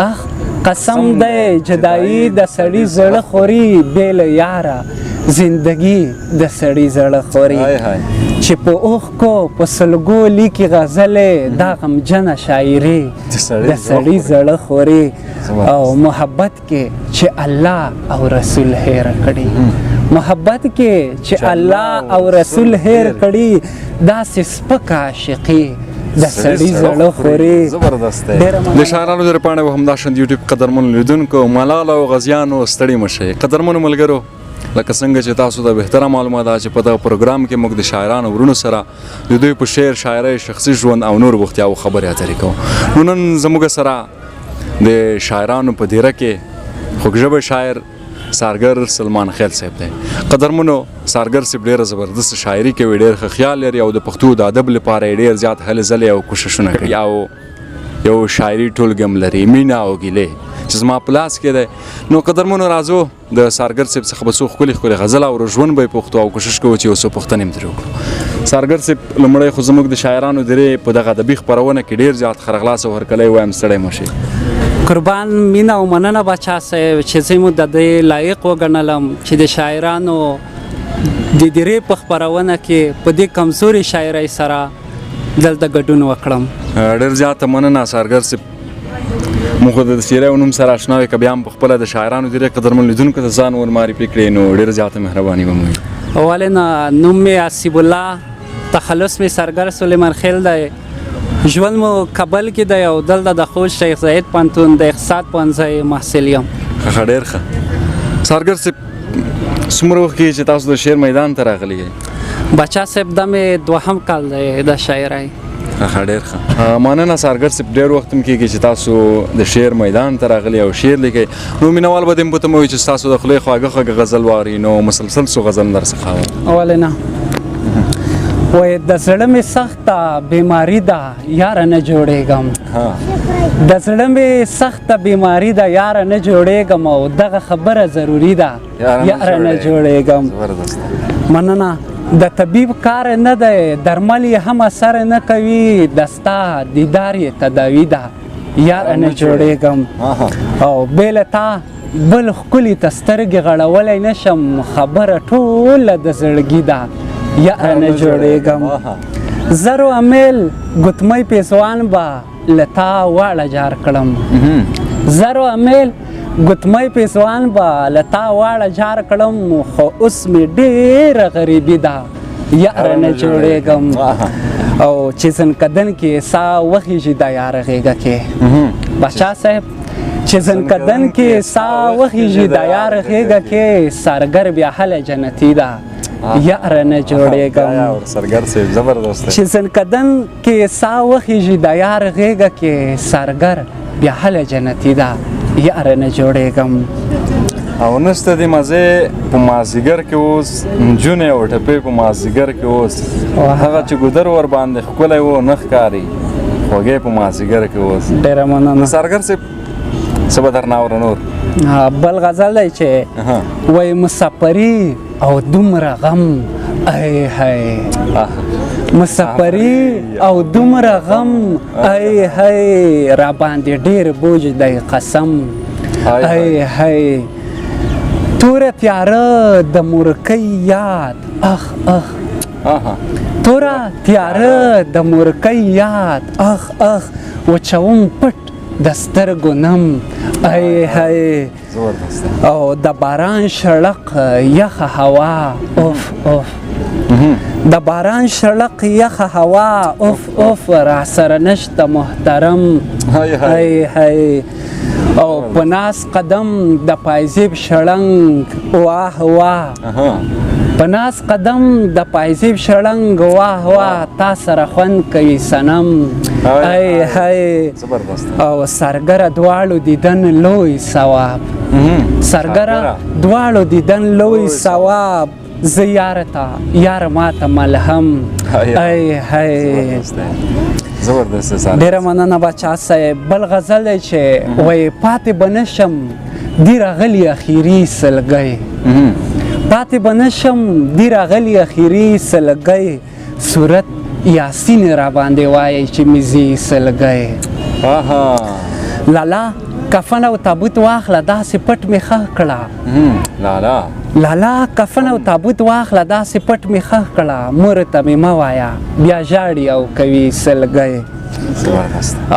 اخ قسم دی جدایی د سړي زړه خوري بې له یاره زندگی د سړي زړه خوري چې په اوښکو په سلګو لیکي غزلې دا غمجنه شاعري د سړي زړه خوري او محبت کې چې الله او رسول هیر کړي محبت کې چې الله او رسول هیر کړي داسې سپکه عاشقي د سړي زړه خوري. زبردست دی. د شاعرانو در پاڼې و همداشان د یوټیوب قدرمنو لیدونکو ملال او غزیانو ستړي مه شئ. قدرمنو ملګرو لکه څنګه چې تاسو ته بهتره معلومه ده چې په دغه پروګرام کې موږ د شاعرانو ورونو سره د دوی په شعر شاعرۍ شخصي ژوند او نور بوختیاو خبرې اترې کوو. نو نن زموږ سره د شاعرانو په دیره کې خوږژبی شاعر سارګر سلمان خیل صاحب دی. قدرمنو سارګر صاحب ډېره زبردست شاعري کوي، ډېر ښه خیال لري او د پښتو د ادب لپاره یې ډېر زیات هلې ځلې او کوششونه کوي او یو شاعري ټولګه هم لري مینه او ګیلې چې زما په لاس کې دی. نو قدرمنو راځو د سارګر صاحب څخه به څو ښکلې ښکلې غزل او ژوند به یې پوښتو او کوشش کوو چې یو څو پوښتنې هم ترې وکړو. سارګر صاحب لومړی خو زموږ د شاعرانو درې په دغه ادبي خپرونه کې ډېر زیات خرغلاس او هرکلی وایم ستړی مه شئ. قربان مینه او مننه بچا صاحب چې زه مو د دې لایق وګڼلم چې د شاعرانو د درې په خپرونه کې په دې کمزوري شاعرۍ سره دلته ګډون وکړم. ډېر زیاته مننه سارګر صاحب. موږ د سیرې او نوم سره اشنا وي که بیا هم په خپله د شاعرانو ډېرې قدرمن لیدونکو ته ځان ور معرفي کړې نو ډېره زیاته مهرباني به مو وي. اولې نوم مې حسیب الله، تخلص مې سارګر سلیمان خیل دی، ژوند مو کابل کې دی او دلته د خوست شیخ زاید پوهنتون د اقتصاد پوهنځی محصل یم. ښه ډېر ښه. سارګر صاحب څومره وخت کېږي چې تاسو د شعر میدان ته راغلي یئ؟ بچا صاحب دا مې دوهم کال دی د شاعرۍ. ښه ډېر ښه. مننه سارګر صاحب. ډېر وخت هم کېږي چې تاسو د شعر میدان ته راغلي او شعر لیکئ. نو مینهوال به دې هم په تمه وي چې ستاسو د خولې خواږه خواږه غزل واوري نو مسلسل څو غزل درڅخه اورو. ولې نه وای د زړه مې سخته بیماري ده یاره نه جوړېږم، د زړه مې سخته بیماري ده یاره نه جوړېږم او دغه خبره ضروري ده یاره نه جوړېږم. مننه. د طبیب کار نه دی درمل یې هم اثر نه کوي دستا دیدار یې تداوي ده یاره نه جوړېږم او بې له تا بل ښکلي ته سترګې غړولی نه شم خبره ټوله د زړګي ده یاره نه جوړېږم. زرو امیل ګوتمۍ پیزوان به له تا واړه جار کړم، زرو امیل ګوتمۍ پیزوان به له تا واړه جار کړم خو اوس مې ډېره غریبي ده یاره نه جوړېږم او چې زنکدن کې سا وخیږي د یاره غېږه کې. بچا صاحب چې زنکدن کې سا وخیږي د یاره غېږه کې سارګر بیا هله جنتي ده یاره نه جوړېږم. چې زنکدن کې سا وخیږي د یاره غېږه کې سارګر بیا هله جنتي ده یاره نه جوړېږم. او نشته دې مزې په مازدیګر کې اوس نجونې او ټپې په مازدیګر کې اوس هغه چې ګودر ور باندې ښکلی و نه ښکاري خوږې په مازدیګر کې اوس. ډېره مننه. سارګر صاحب څه به درنه اورو نور؟ بل غزل دی چې وای مسافري او دومره غم ای هی مسافري او دومره غم ای هی را باندې ډېر بوج دی قسم ای هی توره تیاره د مورکۍ یاد اخ اخ توره تیاره د مورکۍ یاد اخ اخ وچوم پټ د سترګو نم ای هی او د باران شړق یخه هوا اوف اوف د باران شړق یخه هوا اوف اوف را سره نشته محترم ای هی او په ناس قدم د پایزیب شړنګ واه واه په ناس قدم د پایزیب شړنګ واه واه تا سره خوند کوي صنم ای هی او سرګره دواړو دیدن لوی ثواب سرګره دواړو دیدن لوی ثواب زه یاره ته یاره ماته ملهم ای هی ډېره مننه بچا صاحب. بل غزل دی چې وایي پاتې به نشم دی راغلي اخري سلګۍ پاتې به نشم دی راغلي اخري سلګۍ صورت یاسین را باندې وایي چې مې ځي سلګۍ لالا کفن او تابوت واخله داسې پټ مې ښخ کړه لالا لالا کفن او تابوت واخله داسې پټ مې ښخ کړه مور ته مې مه وایه بیا ژاړي او کوي سلګۍ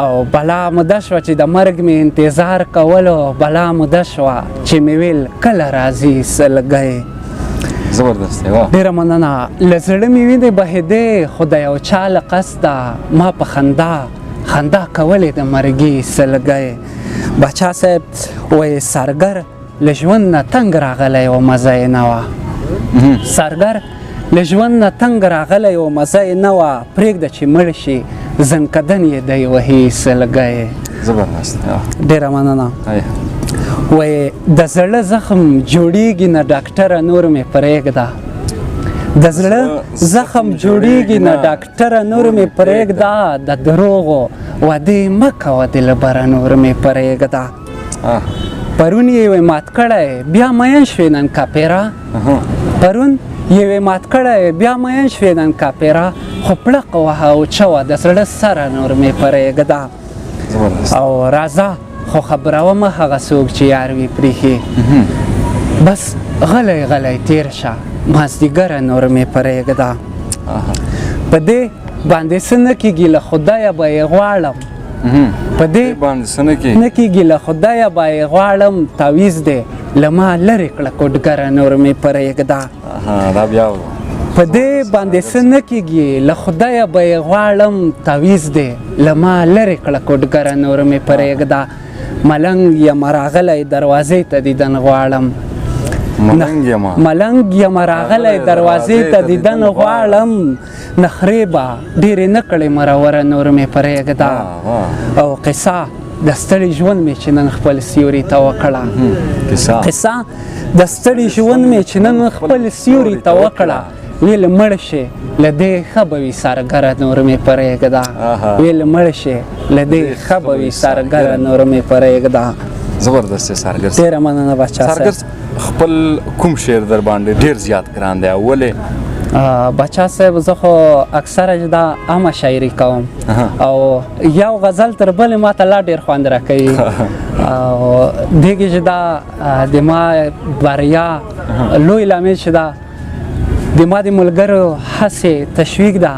او بلا موده شوه چې د مرګ مې انتظار کولو بلا موده شوه چې مې ویل کله راځي سلګۍ زبردست دی واه ډېره مننه له زړه مې وینې بهېدې خو د یو چا له قصده ما په خندا کولې د مرګي سلګۍ باچا صاحب وایي سارګر له ژوند نه تنګ راغلی و مزه یې نه وه سارګر له ژوند نه تنګ راغلی و مزه یې نه وه پرېږده چې مړ شي زنکدن یې دی وهي سلګۍ زبردست دی ډېره مننه وایي د زړه زخم جوړیږي نه ډاکټره نور مې پرېږده د زړه زخم جوړیږي نه ډاکټره نور مې پرېږده د دروغو وعدې مه کوه دلبره نور مې پرېږده پرون یې مات کړی بیا مین شوې نن کاپیره پرون یې مات کړی بیا مین شوې نن کاپیره خو پړق وهه او چوه د زړه سره نور مې پرېږده او راځه خو خبرومه هغه څوک چې یار وي پریښي بس غلی غلی تیر شه مازدیګره نور مې پرېږده په دې باندې څه نه کېږي له خدایه به یې غواړم په دې باندې څه نه کېږي له خدایه به یې غواړم تعویض دی له ما لرې کړه کوډګره نور مې پرېږده دا بیا په دې باندې څه نه کېږي له خدایه به یې غواړم تعویض دی له ما لرې کړه کوډګره نور مې پرېږده ملنګ یم راغلی دروازې ته دیدن غواړم ملنګ یم راغلی دروازې ته دیدن غواړم نخرې به ډېرې نه کړې مروره نور مې پرېږده او قصه د ستړي ژوند مې چې نن خپل سیوري ته وکړه قصه د ستړي ژوند مې چې نن خپل سیوري ته وکړه ویل مړ شي له دې ښه به وي سارګره نور مې پرېږده ویل مړ شي له دې ښه به وي سارګره نور مې پرېږده زبردست دی سارګر ډېره مننه باچا سارګر خپل کوم شعر در باندې ډېر زیات ګران دی ولې باچا صاحب زه خو اکثره دا عامه شاعري کوم او یو غزل تر بلې ماته لا ډېر خوند راکوي او دې کې چې دا د ما بریا لوی لامل چې دا د ما د ملګرو هڅې تشویق ده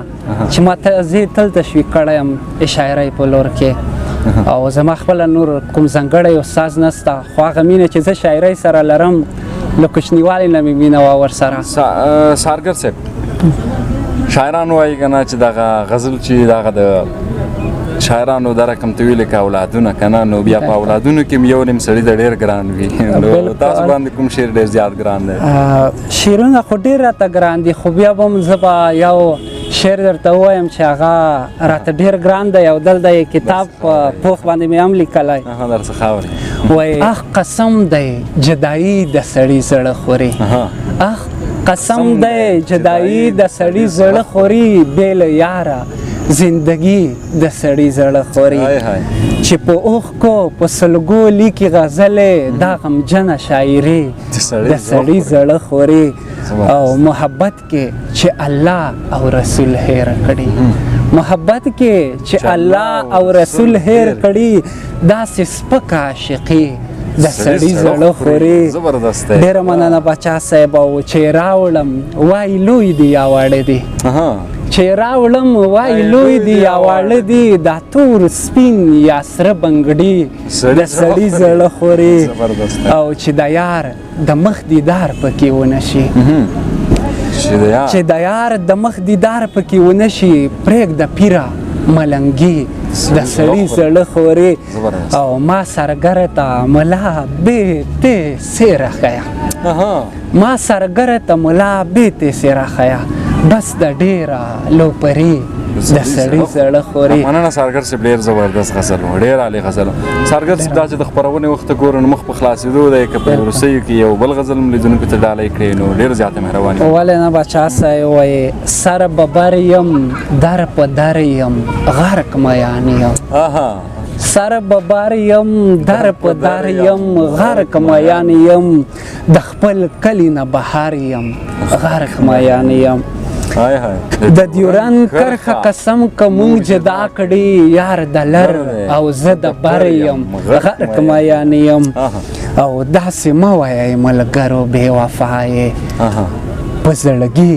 چې ما زه تل تشویق کړی یم شاعرۍ په لور کې او زما خپله نور کوم ځانګړی استاد نسته خو هغه مینه چې زه شاعرۍ سره لرم له کوچنیوالي نه مې مینه وه ورسره سارګر صاحب شاعران وایي که نه چې دغه غزل چې دغه د شاعرانو دا رقم ته ویلې که اولادونه که نه نو بیا په اولادونو کې یو نیم سړي ته ډېر ګران وي نو تاسو باندې کوم شعر ډېر زیات ګران دی شعرونه خو ډېر راته ګران دي خو بیا به هم زه به یو شعر درته ووایم چې هغه راته ډېر ګران دی او دلته یې کتاب په پوښ باندې مې هم لیکلی درڅخه اوري وایي اخ قسم دی جدایي د سړي زړه خوري اخ قسم دی جدایي د سړي زړه خوري بې له یاره زندگی د سړي زړه خوري چې په اوښکو په سلګو لیکي غزلې دا غمجنه شاعري د سړي زړه خوري او محبت کې چې الله او رسول هیر کړي محبت کې چې الله او رسول هیر کړي داسې سپکه عاشقي د سړي زړه خوري ډېره مننه باچا صاحب او چې راوړم وایي لوی دی یا واړه دی چې راوړم وایي لوی دی یا واړه دی دا تور سپین یا سره بنګړي د سړي زړه خوري او چې د یار د مخ دیدار پکې ونه شي چې د یار د مخ دیدار پکې ونه شي پرېږده پیره ملنګي د سړي زړه خوري او ما سرګره ته ملا بیتې سیره ښیه ما سرګره ته ملا بیتې سیره ښیه بس د ډېره لوپري د سړي زړه خوري مننه سارګر صاحب ډېر زبردست غزل و ډېر عالي غزل و سارګر صاحب دا چې د خپرونې وخت ګورو نو مخ په خلاصېدو دی که په وروستیو کې یو بل غزل هم لیدونکو ته ډالۍ کړې نو ډېر زیاته مهرباني ولې نه باچا صاحب وایي سر به بر یم در په در یم غرق میان یم سر به بر یم در په در یم غرق میان یم د خپل کلي نه بهر یم غرق میان یم د ډیورند کرښه قسم که مونږ جدا کړي یار د لر او زه د بر یم غرق میان یم او داسې مه وایئ ملګرو بې وفا یې په زړګي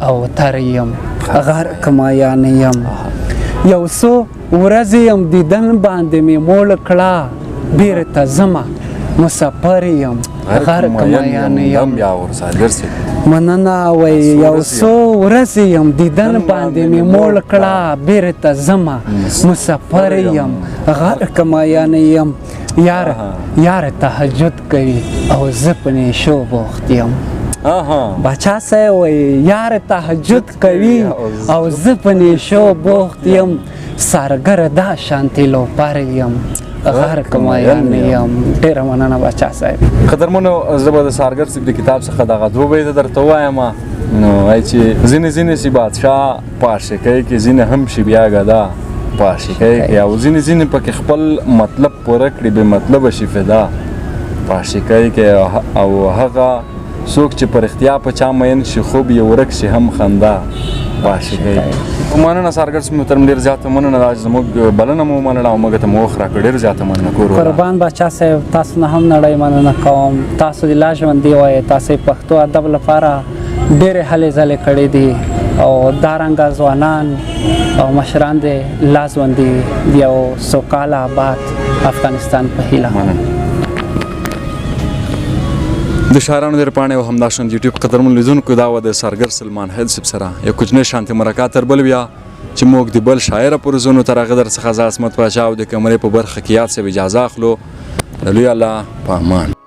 او تر یم غرق میان یم یو څو ورځې یم دیدن باندې مې موړ کړه بیرته ځمه مسافر یم غرق میان یم مننه وای یو څو ورځې یم دیدن باندې مې موړ کړه بیرته ځمه مسافر یم غرق میان یم یار تهجد کوي او زه په نیشو بوخت یم باچا صاحب وای یار تهجد کوي او زه په نیشو بوخت یم سارګر دا شانتي لوپر یم غرق میان یم. ډېره مننه باچا صاحب. قدرمنو زه به د سارګر صاحب د کتاب څخه دغه دوه بیته درته ووایم نو وایي چې ځینې سي بادشاه په عاشقۍ کې ځینې هم شي بیا ګدا په عاشقۍ کې او ځینې پکې خپل مطلب پوره کړي بې مطلبه شي فدا په عاشقۍ کې او هغه څوک چې په رښتیا په چا مین شي خوب یې ورک شي هم خندا په عاشقۍ. مننه سارګر صاحب محترم ډېر زیاته مننه دا چې زموږ بلنه مو ومنله او موږ ته مو وخت راکړ ډېر زیاته مننه کور قربان باچا صاحب تاسو نه هم نړۍ مننه کوم تاسو د لا ژوندي وایې تاسو پښتو ادب لپاره ډېرې هلې ځلې کړې دي او دارنګه ځوانان او مشران دې لا ژوندي د یو سوکاله آباد افغانستان په هیله. د شاعرانو د پاڼې او همداشان یوټیوب قدرمن لیدونکو دا و د سارګر سلمان حید صاحب سره یو کوچنی شانتي مرکه تر بل بیا چې موږ د بل شاعر پر زونو تر هغه در څخه عظمت پاچا او د کمرې په برخه کې یاد سه اجازه اخلو. لوی الله په امان.